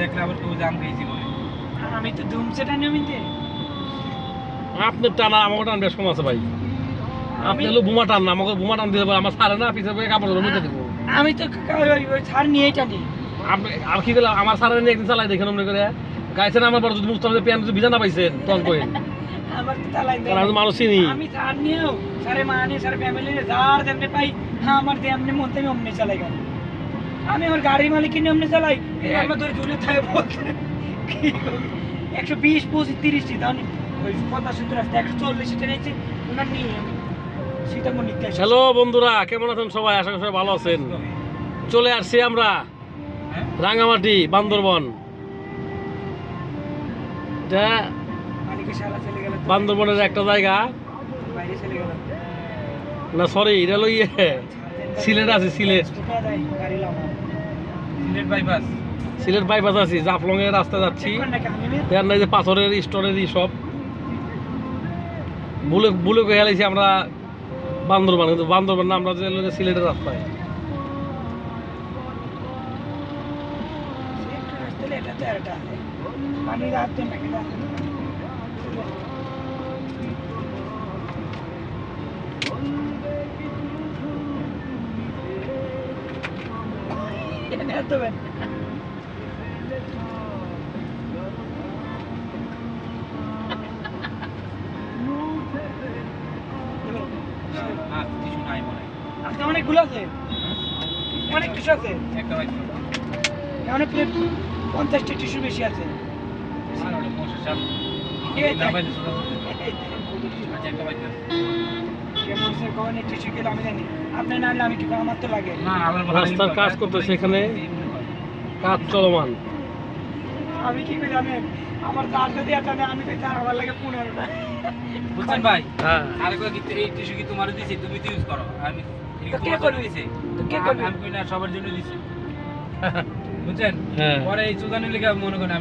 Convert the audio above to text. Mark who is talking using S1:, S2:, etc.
S1: দেখলে আবার কেউ জাম খেয়েছি বলে
S2: আমি তো ধুমছে টানি আমিতে
S3: আপনার টানা আমাকে টান বেশ কম আছে ভাই আপনি হলো বোমা টান না আমাকে বোমা টান দিতে পারে আমার সারে না পিছিয়ে কাপড় ধরে মধ্যে দেবো
S2: আমি তো ওই ছাড় নিয়েই টানি
S3: আপনি আর কি করলাম আমার সারে নিয়ে একদিন চালাই দেখেন মনে করে গাইছেন আমার বড় যদি মুস্তাফ প্যান্ট যদি ভিজা না পাইছেন তখন কই
S2: আমার তো তালাই দেয়
S3: কারণ আমি মানুষ চিনি
S2: আমি ছাড় নিয়েও সারে মানে সারে ফ্যামিলি যার যেমনি পাই হ্যাঁ আমার যেমনি মন থেকে অমনি চালাই গাড়ি আমি আমার গাড়ির মালিক কিনে অমনি চালাই আমার ধরে ঝুলে থাকে বলতে 120 25 30 তাহলে ওই 50 রাস্তা 140 টেনেছি ওনার নিয়ে আমি সীতামণ নিতে আসি।
S3: হ্যালো বন্ধুরা কেমন আছেন সবাই আশা করি সবাই ভালো আছেন চলে আসছি আমরা রাঙ্গামাটি বান্দরবন এটা
S2: মালিকের শালা চলে গেল তো,
S3: বান্দরবনের একটা জায়গা
S2: বাইরে চলে গেল
S3: না সরি এটা হলো সিলেট আছে সিলেট
S2: কোথায় যায় গাড়ি লামা
S1: সিলেট বাইপাস
S3: সিলেট বাইপাস আছি জাফলং এর রাস্তা যাচ্ছি
S2: কোন নাকি আমি
S3: দেখার নাই যে পাথরের স্টোরের সব বুলে বুলে গিয়ে হেলাইছি আমরা বান্দরবান কিন্তু বান্দরবান না আমরা যে সিলেটের রাস্তায়
S2: রাস্তায় এটা তো একটা আছে পানি রাখতে নাকি এত বেন
S1: আর কিছু নাই মনে হয়
S2: আজকে অনেকগুলো আছে অনেক টিস্যু আছে
S1: একটা বাইক
S2: এখানে প্রায় 50টি টিস্যু বেশি আছে
S1: আর ওটা পয়সা সব
S2: এই
S1: না
S2: দেখ।
S1: বাইরে শুধু আচ্ছা একটা বাইক
S2: কেমন স্যার কখন এই টিস্যু খেলে আমি জানি আপনি না আনলে আমি কি করব? আমার তো লাগে
S1: না আমার
S3: রাস্তার কাজ করতেছে এখানে কাজ চলমান
S2: আমি কি করি আমি আমার তার যদি এটা নেই আমি তার আমার লাগে 15টা
S1: বুঝছেন ভাই
S3: হ্যাঁ
S1: আরেকবার কি এই টিস্যু কি তোমার দিছি তুমি তো ইউজ করো আমি
S2: তো কে
S1: তোমার
S2: করবে?
S1: দিছি
S2: তো কে করবে?
S1: আমি কই না সবার জন্য দিছি বুঝছেন
S3: হ্যাঁ
S1: পরে এই চুদানি লেগে মনে করেন আমি